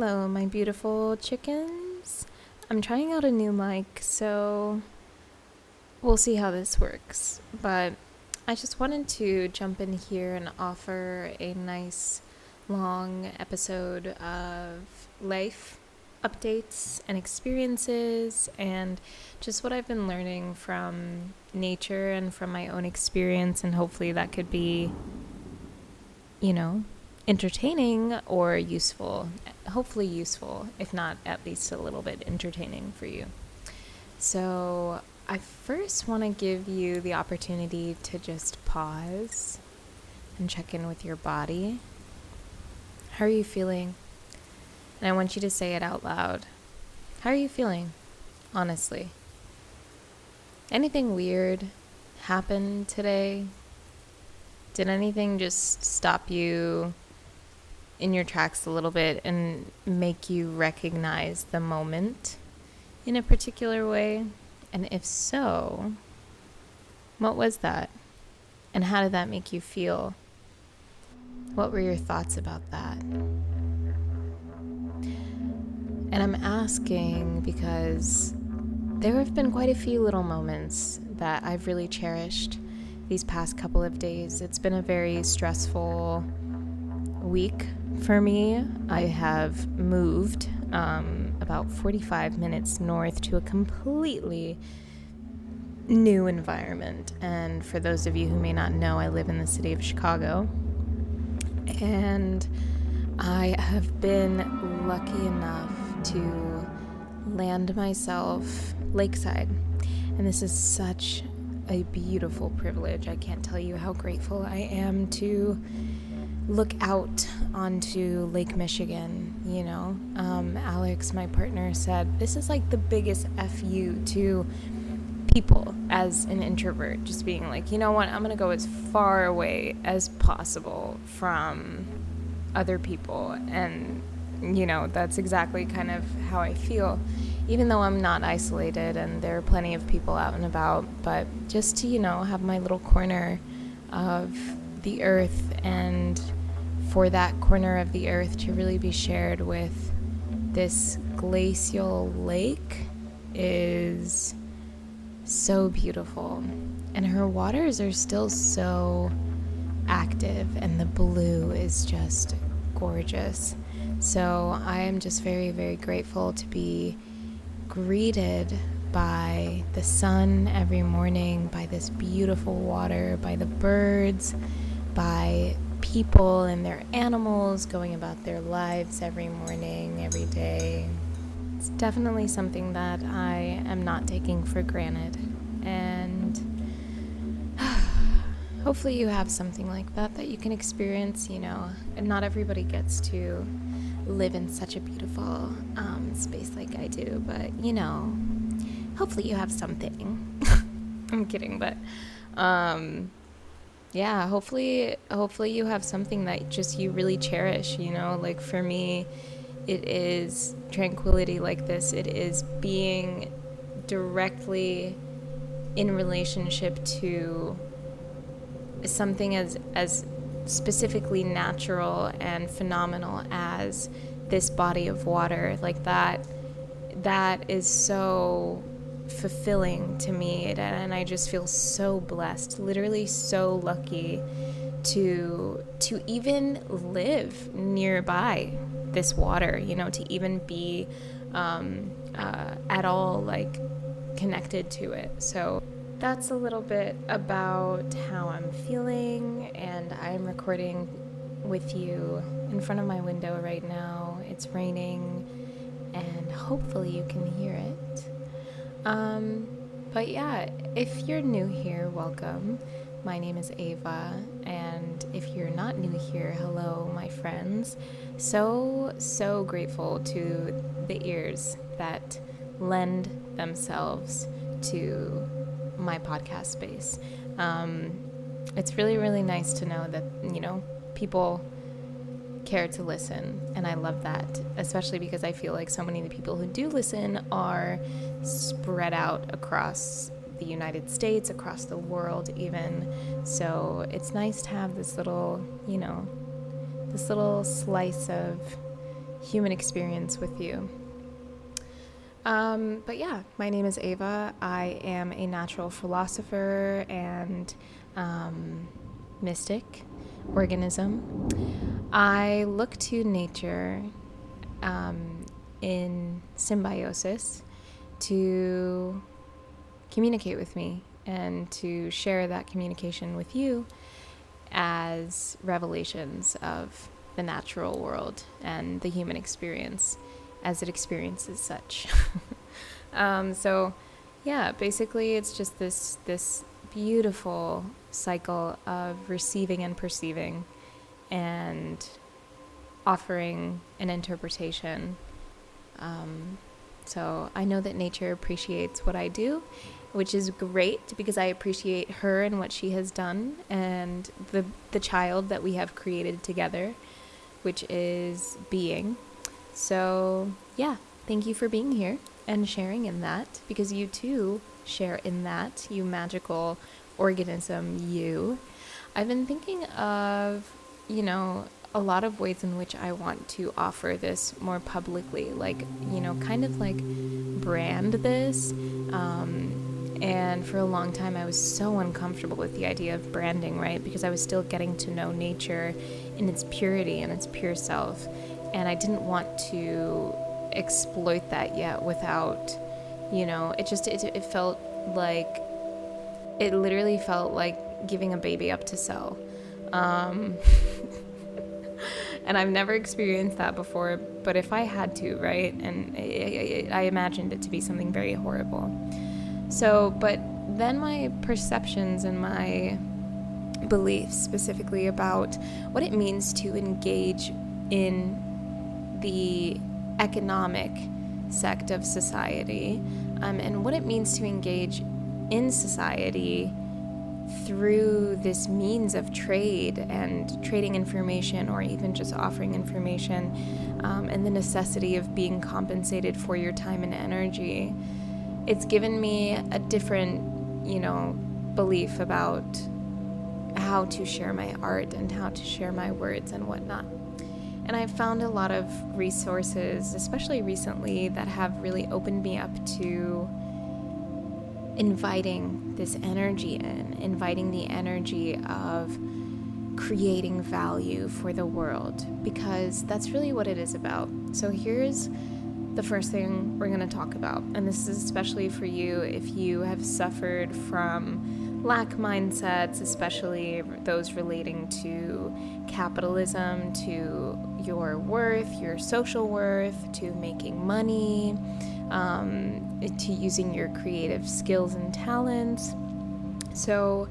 Hello, my beautiful chickens. I'm trying out a new mic, so we'll see how this works. But I just wanted to jump in here and offer a nice long episode of life updates and experiences and just what I've been learning from nature and from my own experience, and hopefully that could be, entertaining or useful. Hopefully useful, if not at least a little bit entertaining for you. So I first want to give you the opportunity to just pause and check in with your body. How are you feeling? And I want you to say it out loud. How are you feeling? Honestly. Anything weird happen today? Did anything just stop you in your tracks a little bit and make you recognize the moment in a particular way? And if so, what was that? And how did that make you feel? What were your thoughts about that? And I'm asking because there have been quite a few little moments that I've really cherished these past couple of days. It's been a very stressful week for me. I have moved about 45 minutes north to a completely new environment. And for those of you who may not know, I live in the city of Chicago. And I have been lucky enough to land myself lakeside. And this is such a beautiful privilege. I can't tell you how grateful I am to look out onto Lake Michigan. Alex, my partner, said this is like the biggest FU to people as an introvert, just being like, you know what, I'm gonna go as far away as possible from other people. And that's exactly kind of how I feel, even though I'm not isolated and there are plenty of people out and about. But just to have my little corner of the earth, and for that corner of the earth to really be shared with this glacial lake is so beautiful. And her waters are still so active, and the blue is just gorgeous. So I am just very, very grateful to be greeted by the sun every morning, by this beautiful water, by the birds, by people and their animals going about their lives every morning, every day. It's definitely something that I am not taking for granted. And hopefully you have something like that you can experience, and not everybody gets to live in such a beautiful space like I do, but hopefully you have something. I'm kidding, but yeah, hopefully you have something that just you really cherish. Like for me, it is tranquility like this. It is being directly in relationship to something as specifically natural and phenomenal as this body of water. Like that is so fulfilling to me, and I just feel so blessed, literally so lucky to even live nearby this water, to even be at all like connected to it. So that's a little bit about how I'm feeling, and I'm recording with you in front of my window right now. It's raining, and hopefully you can hear it. But yeah, if you're new here, welcome. My name is Ava, and if you're not new here, hello, my friends. So grateful to the ears that lend themselves to my podcast space. It's really, really nice to know that, people care to listen, and I love that, especially because I feel like so many of the people who do listen are spread out across the United States, across the world even. So it's nice to have this little slice of human experience with you. But yeah, my name is Ava. I am a natural philosopher and mystic organism. I look to nature in symbiosis to communicate with me and to share that communication with you as revelations of the natural world and the human experience as it experiences such. So yeah, basically it's just this beautiful cycle of receiving and perceiving and offering an interpretation. So I know that nature appreciates what I do, which is great because I appreciate her and what she has done and the child that we have created together, which is being. So yeah, thank you for being here and sharing in that, because you too share in that, you magical organism, you. I've been thinking of, a lot of ways in which I want to offer this more publicly, like, kind of like brand this. And for a long time, I was so uncomfortable with the idea of branding, right? Because I was still getting to know nature in its purity and its pure self. And I didn't want to exploit that yet without, it felt like, it literally felt like giving a baby up to sell. And I've never experienced that before, but if I had to, right? And I imagined it to be something very horrible. So, but then my perceptions and my beliefs specifically about what it means to engage in the economic sect of society, and what it means to engage in society through this means of trade and trading information, or even just offering information, and the necessity of being compensated for your time and energy. It's given me a different, belief about how to share my art and how to share my words and whatnot. And I've found a lot of resources, especially recently, that have really opened me up to inviting this energy in, inviting the energy of creating value for the world, because that's really what it is about. So here's the first thing we're going to talk about, and this is especially for you if you have suffered from lack mindsets, especially those relating to capitalism, to your worth, your social worth, to making money, to using your creative skills and talents. So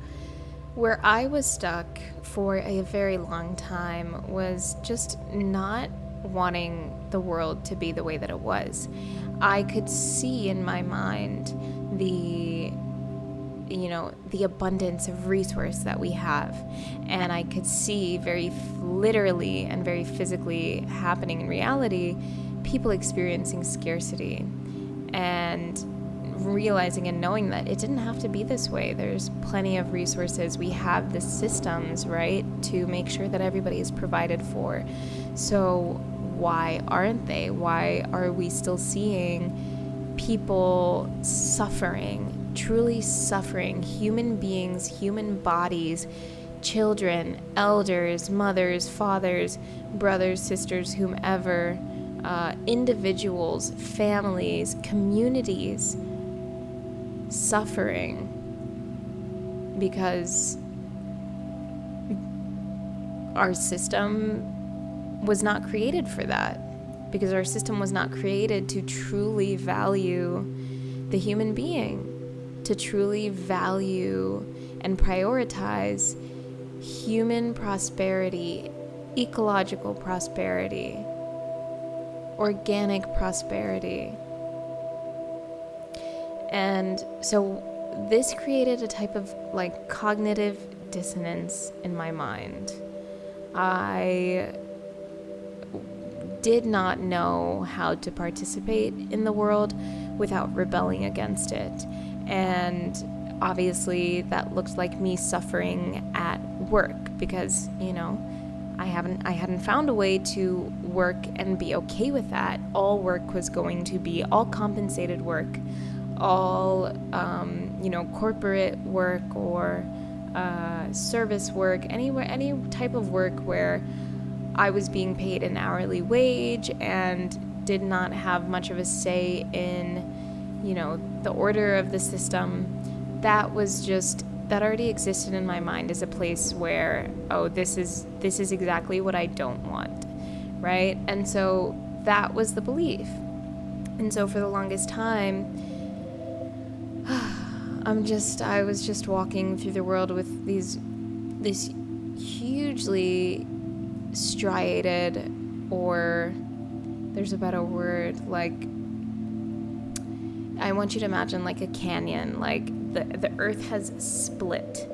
where I was stuck for a very long time was just not wanting the world to be the way that it was. I could see in my mind the abundance of resource that we have, and I could see very literally and very physically happening in reality people experiencing scarcity, and realizing and knowing that it didn't have to be this way. There's plenty of resources. We have the systems, right, to make sure that everybody is provided for. So why aren't they? Why are we still seeing people suffering, truly suffering, human beings, human bodies, children, elders, mothers, fathers, brothers, sisters, whomever, individuals, families, communities suffering because our system was not created for that, because our system was not created to truly value the human being, to truly value and prioritize human prosperity, ecological prosperity, organic prosperity. And so this created a type of cognitive dissonance in my mind. I did not know how to participate in the world without rebelling against it. And obviously that looked like me suffering at work because, I hadn't found a way to work and be okay with that. All work was going to be all compensated work, all corporate work or service work, any type of work where I was being paid an hourly wage and did not have much of a say in, the order of the system. That already existed in my mind as a place where, this is exactly what I don't want, right? And so that was the belief. And so for the longest time, I was just walking through the world with this hugely striated, or there's a better word, like, I want you to imagine like a canyon, like the earth has split,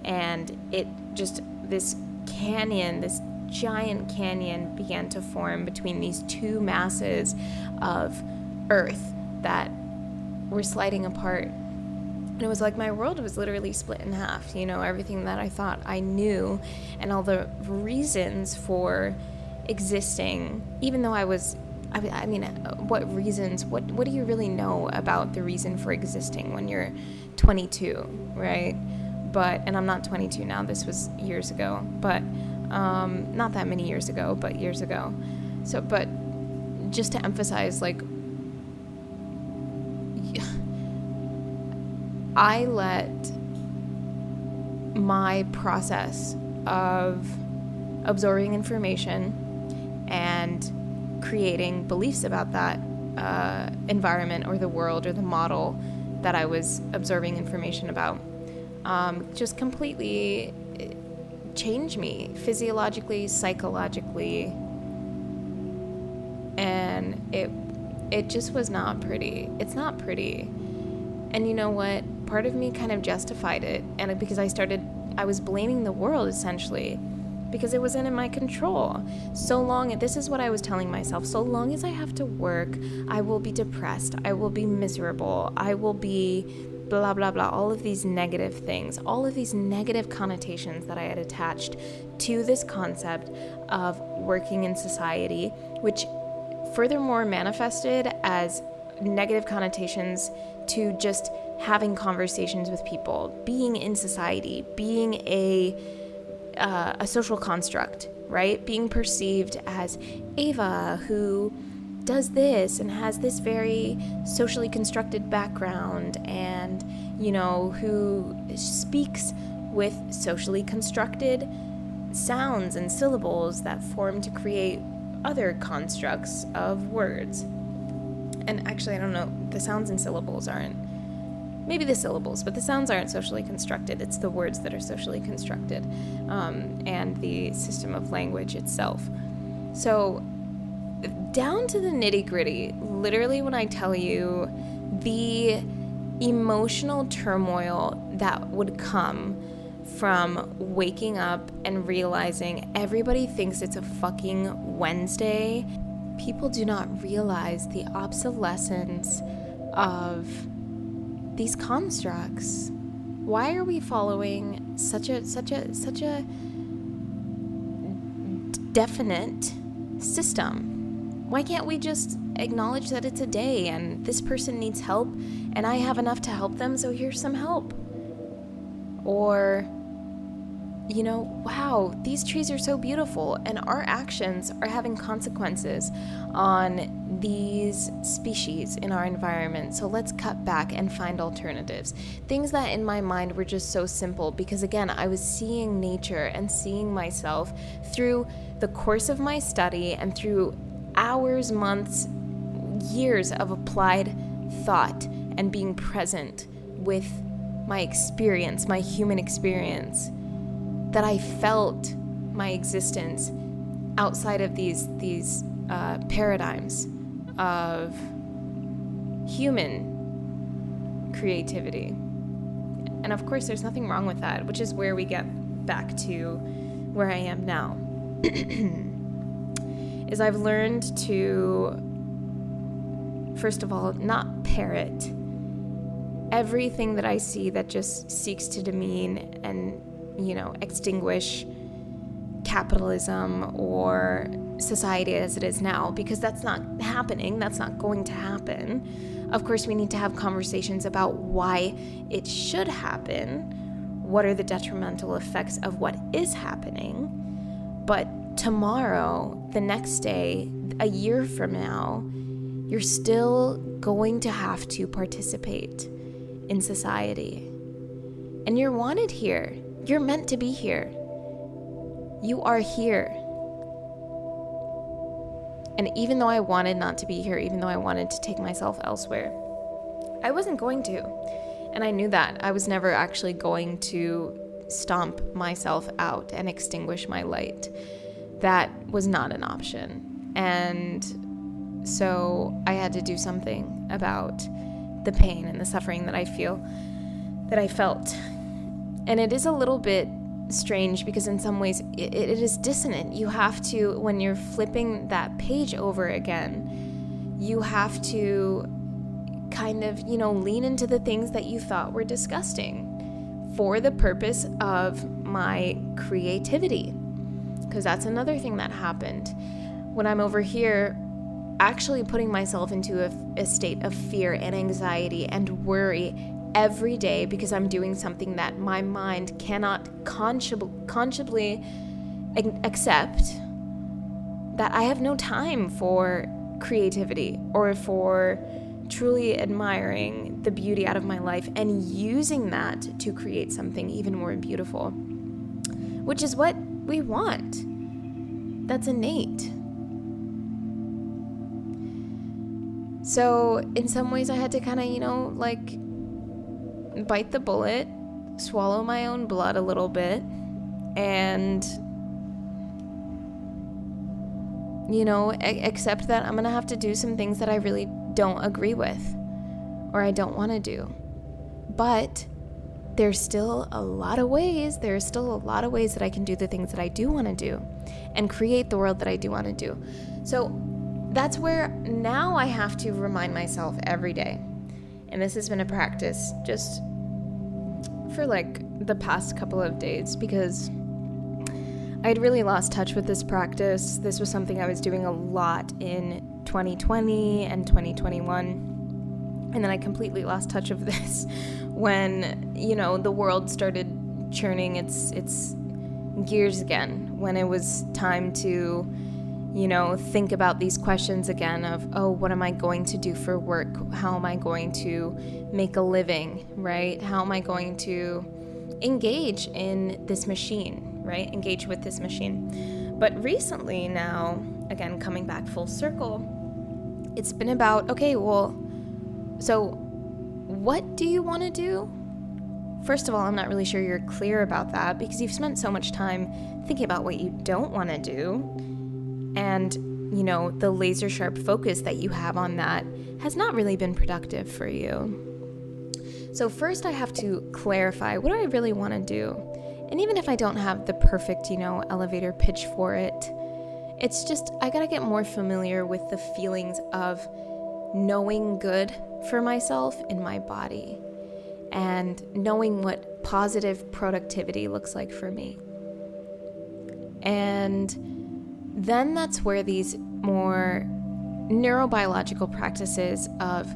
and this giant canyon began to form between these two masses of earth that were sliding apart. And it was like my world was literally split in half. Everything that I thought I knew and all the reasons for existing, even though what reasons, what do you really know about the reason for existing when you're 22, right? And I'm not 22 now, this was years ago, but not that many years ago, but years ago. So, but just to emphasize, like, I let my process of absorbing information and creating beliefs about that environment or the world or the model that I was absorbing information about just completely changed me physiologically, psychologically, and it just was not pretty. It's not pretty. And you know what? Part of me kind of justified it, and because I was blaming the world essentially, because it wasn't in my control. This is what I was telling myself, so long as I have to work, I will be depressed, I will be miserable, I will be blah, blah, blah, all of these negative things, all of these negative connotations that I had attached to this concept of working in society, which furthermore manifested as negative connotations to just having conversations with people, being in society, being a social construct, right? Being perceived as Ava, who does this and has this very socially constructed background, and, who speaks with socially constructed sounds and syllables that form to create other constructs of words. And actually, I don't know, the sounds and syllables aren't, maybe the syllables, but the sounds aren't socially constructed. It's the words that are socially constructed, and the system of language itself. So down to the nitty-gritty, literally when I tell you the emotional turmoil that would come from waking up and realizing everybody thinks it's a fucking Wednesday. People do not realize the obsolescence of these constructs. Why are we following such a definite system? Why can't we just acknowledge that it's a day and this person needs help and I have enough to help them, so here's some help? Or, wow, these trees are so beautiful, and our actions are having consequences on these species in our environment, so let's cut back and find alternatives. Things that in my mind were just so simple, because again, I was seeing nature and seeing myself through the course of my study and through hours, months, years of applied thought and being present with my experience, my human experience, that I felt my existence outside of these paradigms of human creativity. And of course, there's nothing wrong with that, which is where we get back to where I am now. Is I've learned to, first of all, not parrot everything that I see that just seeks to demean and, extinguish capitalism or society as it is now, because that's not happening. That's not going to happen. Of course, we need to have conversations about why it should happen. What are the detrimental effects of what is happening? But tomorrow, the next day, a year from now, you're still going to have to participate in society. And you're wanted here. You're meant to be here. You are here. And even though I wanted not to be here, even though I wanted to take myself elsewhere, I wasn't going to. And I knew that. I was never actually going to stomp myself out and extinguish my light. That was not an option. And so I had to do something about the pain and the suffering that I felt. And it is a little bit strange because in some ways it is dissonant. You have to, when you're flipping that page over again, you have to kind of, lean into the things that you thought were disgusting for the purpose of my creativity. Because that's another thing that happened. When I'm over here, actually putting myself into a state of fear and anxiety and worry every day because I'm doing something that my mind cannot consciously accept, that I have no time for creativity or for truly admiring the beauty out of my life and using that to create something even more beautiful, which is what we want. That's innate. So in some ways I had to kind of, bite the bullet, swallow my own blood a little bit, and, accept that I'm going to have to do some things that I really don't agree with or I don't want to do. But there's still a lot of ways that I can do the things that I do want to do and create the world that I do want to do. So that's where now I have to remind myself every day. And this has been a practice just for the past couple of days because I'd really lost touch with this practice. This was something I was doing a lot in 2020 and 2021. And then I completely lost touch of this when, the world started churning its gears again, when it was time to think about these questions again of, what am I going to do for work? How am I going to make a living, right? How am I going to engage in this machine, right? Engage with this machine. But recently now, again, coming back full circle, it's been about, so what do you want to do? First of all, I'm not really sure you're clear about that because you've spent so much time thinking about what you don't want to do. And, the laser sharp focus that you have on that has not really been productive for you. So first I have to clarify, what do I really want to do? And even if I don't have the perfect, elevator pitch for it, it's just, I got to get more familiar with the feelings of knowing good for myself in my body and knowing what positive productivity looks like for me. And then that's where these more neurobiological practices of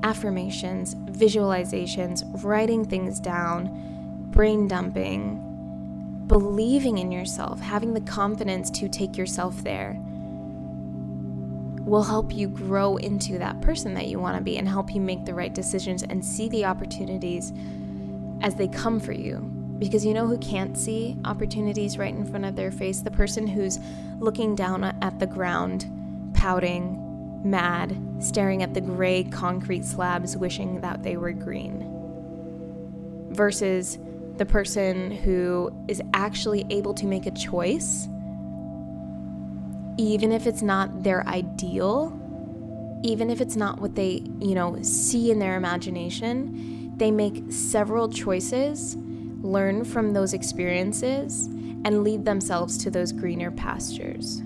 affirmations, visualizations, writing things down, brain dumping, believing in yourself, having the confidence to take yourself there will help you grow into that person that you want to be and help you make the right decisions and see the opportunities as they come for you. Because who can't see opportunities right in front of their face? The person who's looking down at the ground, pouting, mad, staring at the gray concrete slabs, wishing that they were green. Versus the person who is actually able to make a choice, even if it's not their ideal, even if it's not what they, see in their imagination, they make several choices, learn from those experiences, and lead themselves to those greener pastures,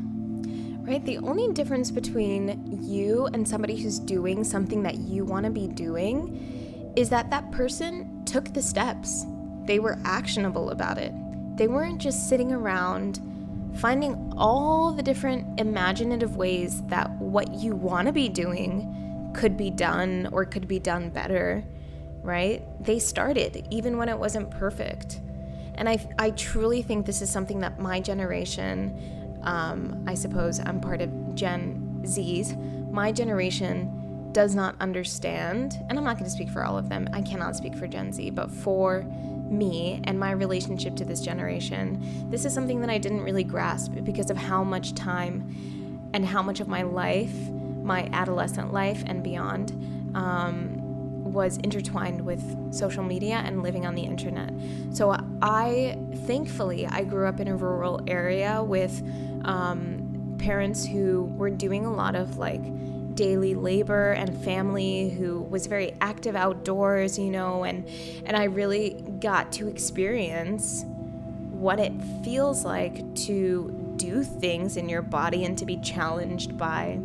right? The only difference between you and somebody who's doing something that you want to be doing is that that person took the steps. They were actionable about it. They weren't just sitting around finding all the different imaginative ways that what you want to be doing could be done or could be done better, right? They started even when it wasn't perfect. And I truly think this is something that my generation, I suppose I'm part of Gen Z's, my generation does not understand. And I'm not going to speak for all of them. I cannot speak for Gen Z, but for me and my relationship to this generation, this is something that I didn't really grasp because of how much time and how much of my life, my adolescent life and beyond, was intertwined with social media and living on the internet. So thankfully I grew up in a rural area with parents who were doing a lot of like daily labor, and family who was very active outdoors, and I really got to experience what it feels like to do things in your body and to be challenged by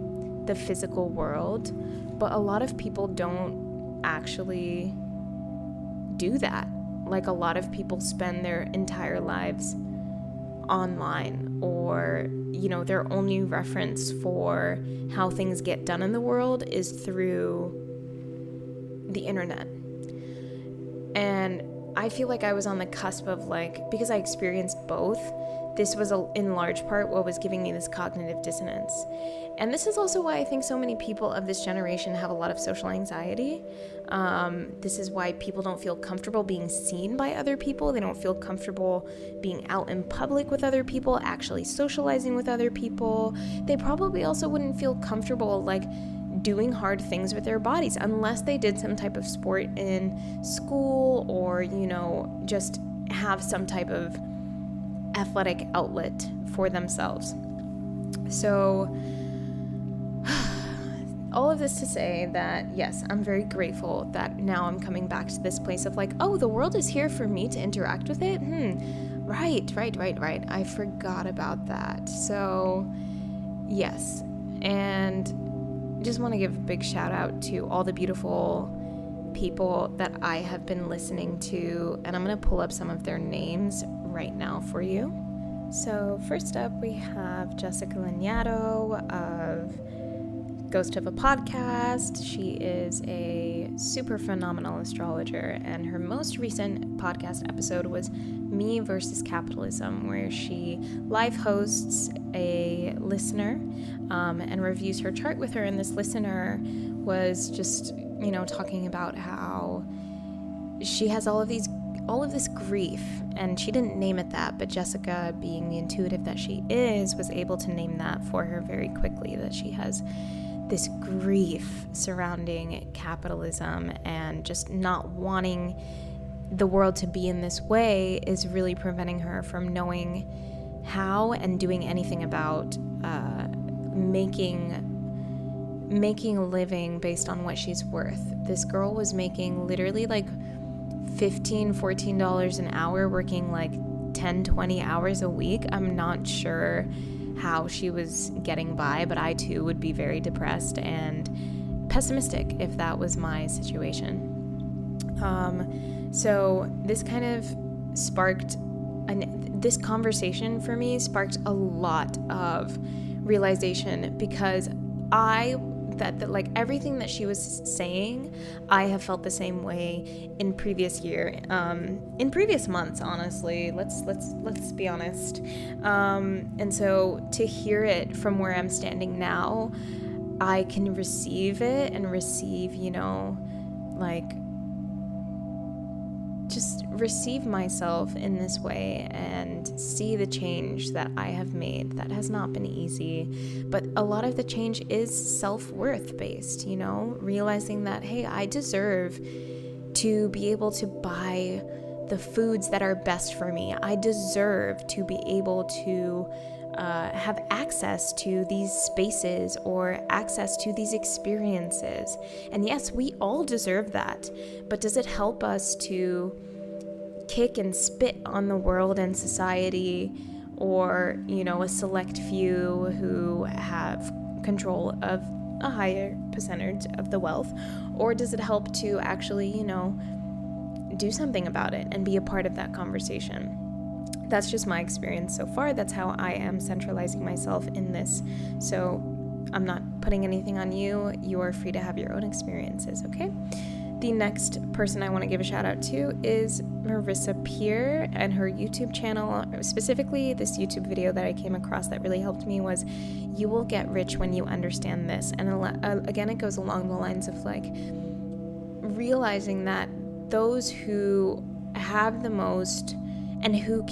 the physical world. But a lot of people don't actually do that. Like, a lot of people spend their entire lives online, or their only reference for how things get done in the world is through the internet. And I feel like I was on the cusp of, because I experienced both, this was in large part what was giving me this cognitive dissonance. And this is also why I think so many people of this generation have a lot of social anxiety. This is why people don't feel comfortable being seen by other people. They don't feel comfortable being out in public with other people, actually socializing with other people. They probably also wouldn't feel comfortable doing hard things with their bodies unless they did some type of sport in school, or just have some type of athletic outlet for themselves. So all of this to say that, yes, I'm very grateful that now I'm coming back to this place of the world is here for me to interact with it. Right. I forgot about that. So yes, and just want to give a big shout out to all the beautiful people that I have been listening to, and I'm going to pull up some of their names right now for you. So first up, we have Jessica Laniato of Ghost of a Podcast. She is a super phenomenal astrologer, and her most recent podcast episode was Me versus Capitalism, where she live hosts a listener and reviews her chart with her. And this listener was just talking about how she has all of this grief, and she didn't name it that, but Jessica, being the intuitive that she is, was able to name that for her very quickly, that she has this grief surrounding capitalism, and just not wanting the world to be in this way is really preventing her from knowing how and doing anything about making a living based on what she's worth. This girl was making literally $14 an hour, working 10, 20 hours a week. I'm not sure how she was getting by, but I too would be very depressed and pessimistic if that was my situation. So this kind of sparked, this conversation for me sparked a lot of realization, because that everything that she was saying, I have felt the same way in previous months, honestly. Let's be honest. And so to hear it from where I'm standing now, I can receive it and receive, just receive myself in this way and see the change that I have made. That has not been easy, but a lot of the change is self-worth based, realizing that, hey, I deserve to be able to buy the foods that are best for me. I deserve to be able to have access to these spaces or access to these experiences. And yes, we all deserve that, but does it help us to kick and spit on the world and society, or a select few who have control of a higher percentage of the wealth? Or does it help to actually do something about it and be a part of that conversation? That's just my experience so far. That's how I am centralizing myself in this. So I'm not putting anything on you. You are free to have your own experiences, okay? The next person I want to give a shout out to is Marissa Peer and her YouTube channel. Specifically, this YouTube video that I came across that really helped me was, "You will get rich when you understand this." And again, it goes along the lines of like realizing that those who have the most and who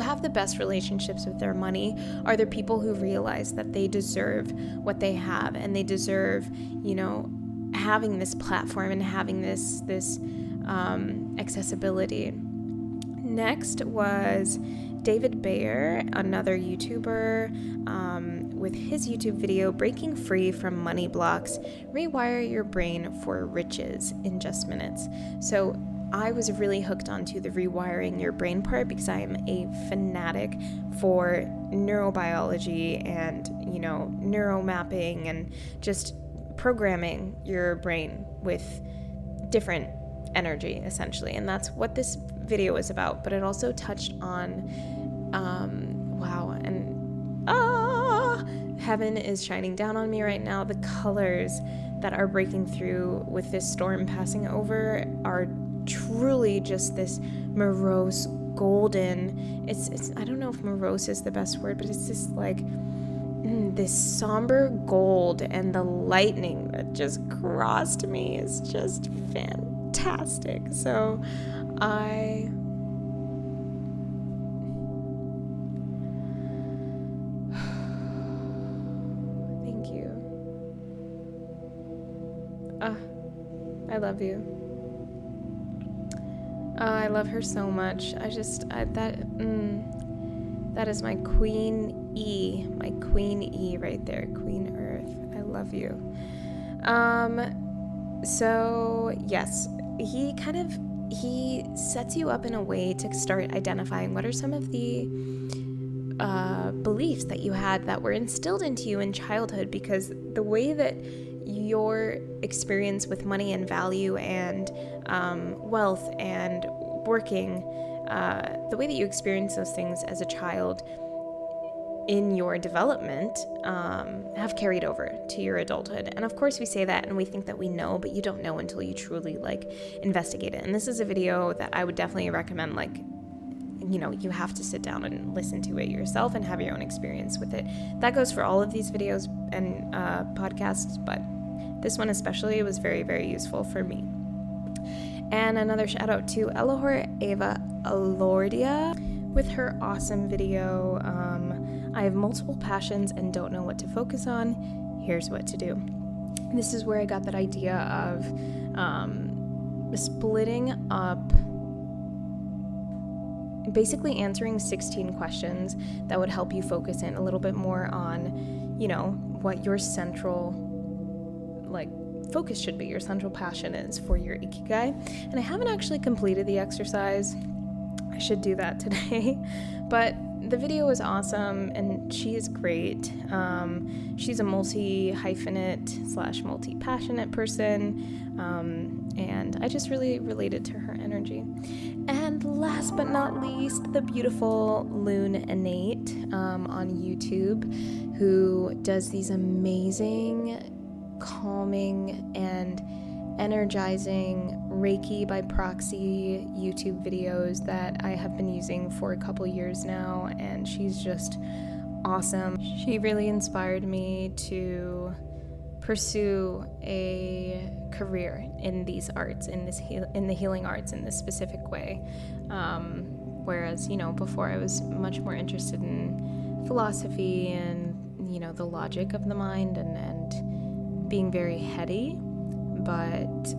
have the best relationships with their money are the people who realize that they deserve what they have, and they deserve, having this platform and having this accessibility. Next was David Bayer, another YouTuber, with his YouTube video, "Breaking Free from Money Blocks, Rewire Your Brain for Riches in Just Minutes." So I was really hooked onto the rewiring your brain part because I am a fanatic for neurobiology and, neuromapping and just programming your brain with different energy, essentially. And that's what this video is about. But it also touched on, heaven is shining down on me right now. The colors that are breaking through with this storm passing over are truly just this morose golden. It's I don't know if morose is the best word, but it's just like this somber gold, and the lightning that just crossed me is just fantastic. So thank you. I love you. I love her so much. That is my Queen E right there, Queen Earth. I love you. So yes, he sets you up in a way to start identifying what are some of the beliefs that you had that were instilled into you in childhood, because the way that your experience with money and value and wealth and working, the way that you experience those things as a child in your development have carried over to your adulthood. And of course we say that and we think that we know, but you don't know until you truly investigate it. And this is a video that I would definitely recommend, you have to sit down and listen to it yourself and have your own experience with it. That goes for all of these videos and podcasts, but this one especially was very, very useful for me. And another shout out to Elahor Ava Alordia with her awesome video, "I have multiple passions and don't know what to focus on. Here's what to do." This is where I got that idea of splitting up, basically answering 16 questions that would help you focus in a little bit more on, what your central focus should be, your central passion is for your ikigai. And I haven't actually completed the exercise. I should do that today. But the video is awesome and she is great. She's a multi-hyphenate / multi-passionate person. And I just really related to her energy. And last but not least, the beautiful Loon Innate on YouTube, who does these amazing, calming and energizing Reiki by proxy YouTube videos that I have been using for a couple years now, and she's just awesome. She really inspired me to pursue a career in these arts, in the healing arts in this specific way. Whereas, before I was much more interested in philosophy and, the logic of the mind and being very heady. But,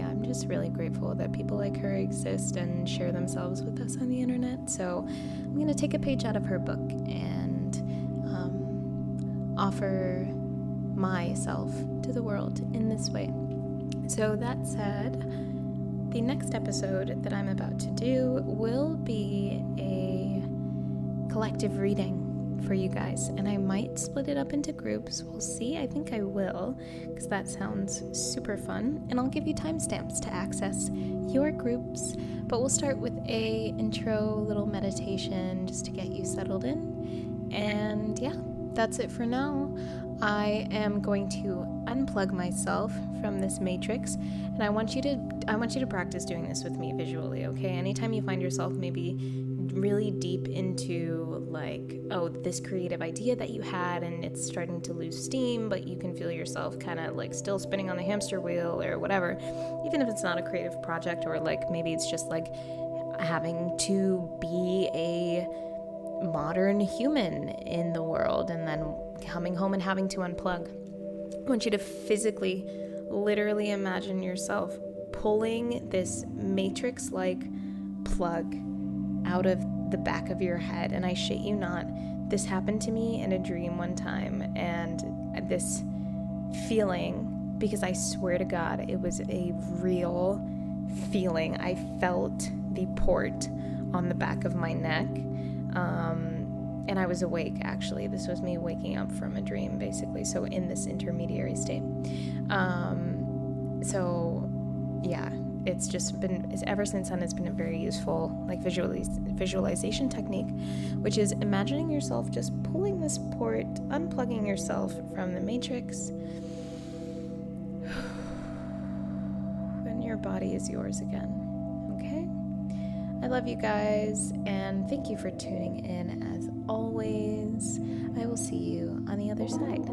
I'm just really grateful that people like her exist and share themselves with us on the internet. So I'm going to take a page out of her book and offer myself to the world in this way. So that said, the next episode that I'm about to do will be a collective reading for you guys, and I might split it up into groups. We'll see. I think I will, because that sounds super fun, and I'll give you timestamps to access your groups. But we'll start with a intro little meditation just to get you settled in. And yeah, that's it for now. I am going to unplug myself from this matrix, and I want you to practice doing this with me visually, okay? Anytime you find yourself maybe really deep into like, oh, this creative idea that you had and it's starting to lose steam, but you can feel yourself kind of like still spinning on the hamster wheel or whatever, even if it's not a creative project, or like maybe it's just like having to be a modern human in the world and then coming home and having to unplug. I want you to physically, literally imagine yourself pulling this matrix-like plug out of the back of your head. And I shit you not, this happened to me in a dream one time, and this feeling, because I swear to God, it was a real feeling. I felt the port on the back of my neck. And I was awake, actually. This was me waking up from a dream, basically. So in this intermediary state. So yeah, it's just been, ever since then, it's been a very useful like visualization technique, which is imagining yourself just pulling this port, unplugging yourself from the matrix, and your body is yours again. Okay? I love you guys, and thank you for tuning in as always. I will see you on the other side.